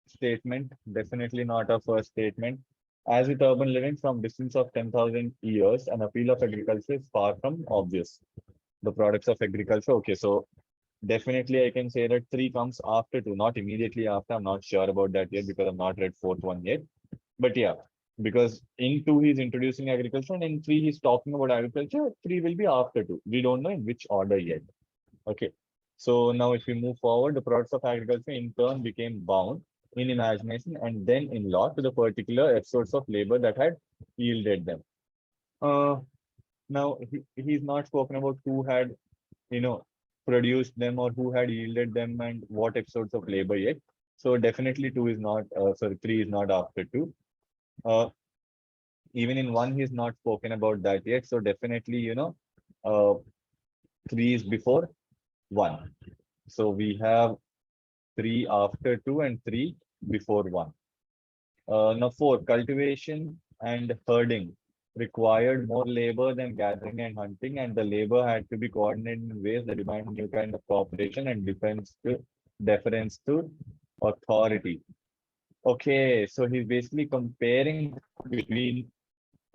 statement, definitely not our first statement. As with urban living from distance of 10,000 years, an appeal of agriculture is far from obvious. The products of agriculture, okay, so definitely I can say that 3 comes after 2, not immediately after. I'm not sure about that yet because I've not read fourth one yet. But yeah, because in 2 he's introducing agriculture and in 3 he's talking about agriculture, 3 will be after 2. We don't know in which order yet. Okay. So now if we move forward, the products of agriculture in turn became bound in imagination and then in law to the particular episodes of labor that had yielded them. Now he's not spoken about who had, produced them or who had yielded them and what episodes of labor yet. So definitely 2 is not, 3 is not after 2. Even in 1, he's not spoken about that yet. So definitely, 3 is before 1. So we have 3 after 2 and 3 before 1. Now 4, cultivation and herding required more labor than gathering and hunting, and the labor had to be coordinated in ways that demand new kind of cooperation and deference to authority. Okay, so he's basically comparing between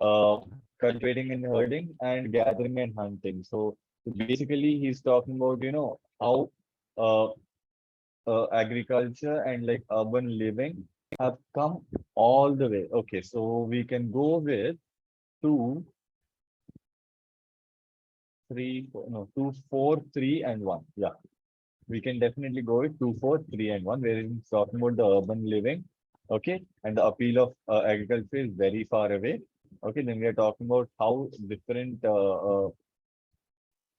uh, cultivating and herding and gathering and hunting. So basically he's talking about, how uh, agriculture and like urban living have come all the way. Okay, so we can go with 2, 3, 4, no, 2, 4, 3, and 1. Yeah, we can definitely go with 2, 4, 3, and 1, where it's talking about the urban living. Okay, and the appeal of agriculture is very far away. Okay, then we are talking about how different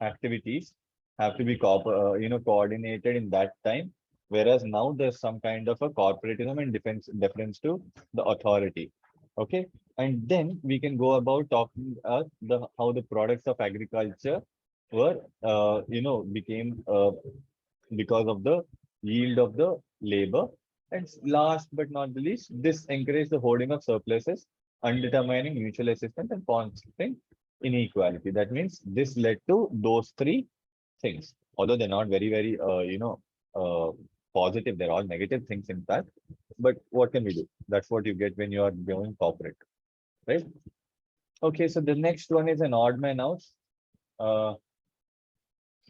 activities have to be coordinated in that time, whereas now there's some kind of a corporatism and defense deference to the authority. Okay, and then we can go about talking the how the products of agriculture were became because of the yield of the labor. And last but not the least, this encouraged the hoarding of surpluses, undetermining mutual assistance and constant inequality. That means this led to those three things. Although they're not very, positive, they're all negative things in fact. But what can we do? That's what you get when you are going corporate, right? Okay, so the next one is an odd man out. Uh,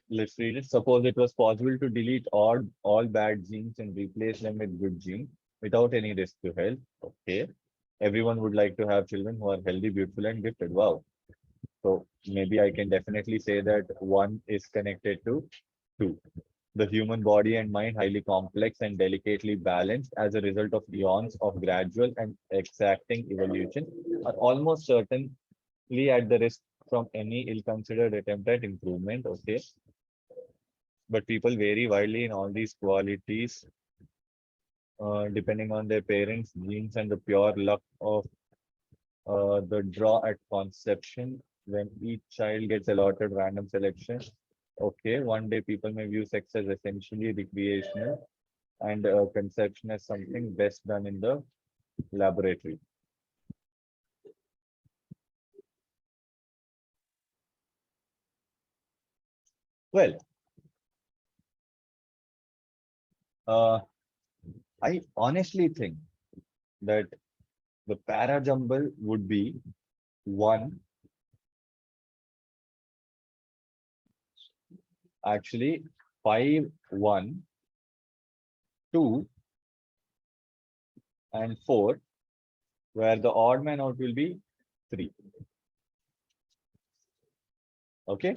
let's read it. Suppose it was possible to delete all bad genes and replace them with good genes without any risk to health. Okay. Everyone would like to have children who are healthy, beautiful, and gifted. Wow. So maybe I can definitely say that one is connected to two. The human body and mind highly complex and delicately balanced as a result of eons of gradual and exacting evolution are almost certainly at the risk from any ill-considered attempt at improvement. Okay. But people vary widely in all these qualities, depending on their parents, genes, and the pure luck of the draw at conception when each child gets allotted random selection. Okay, one day people may view sex as essentially recreational and conception as something best done in the laboratory. Well, I honestly think that the para jumble would be one, actually 5, 1, 2, and 4, where the odd man out will be 3. Okay,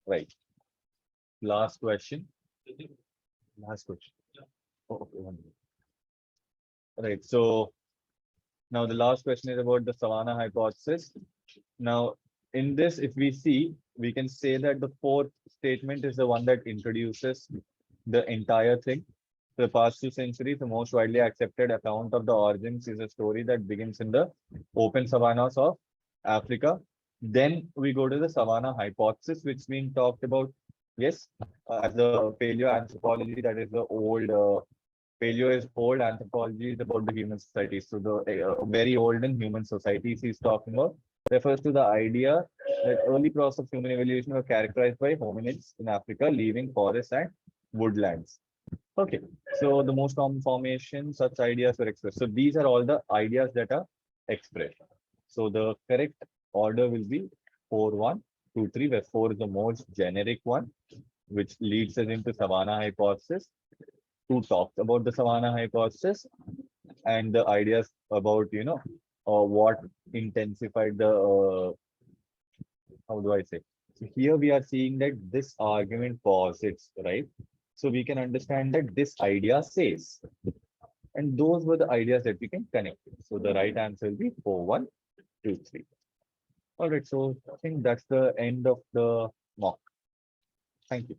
right. Last question. Last question. Oh, okay, one minute. Right. So now the last question is about the Savannah hypothesis. Now, in this, if we see, we can say that the fourth statement is the one that introduces the entire thing. The past 2 centuries, the most widely accepted account of the origins is a story that begins in the open savannas of Africa. Then we go to the Savannah hypothesis, which being talked about, yes, as the paleoanthropology, that is the old paleo is old, anthropology is about the human society. So the very old and human societies he's talking about refers to the idea that early process of human evolution were characterized by hominids in Africa, leaving forests and woodlands. Okay, so the most common formation, such ideas were expressed. So these are all the ideas that are expressed. So the correct order will be 4, 1, 2, 3, where 4 is the most generic one, which leads us into Savannah hypothesis. 2 talks about the Savannah hypothesis and the ideas about, what intensified the, how do I say? So here we are seeing that this argument posits, right? So we can understand that this idea says, and those were the ideas that we can connect. So the right answer will be 4, 1, 2, 3. All right, so I think that's the end of the mock. Thank you.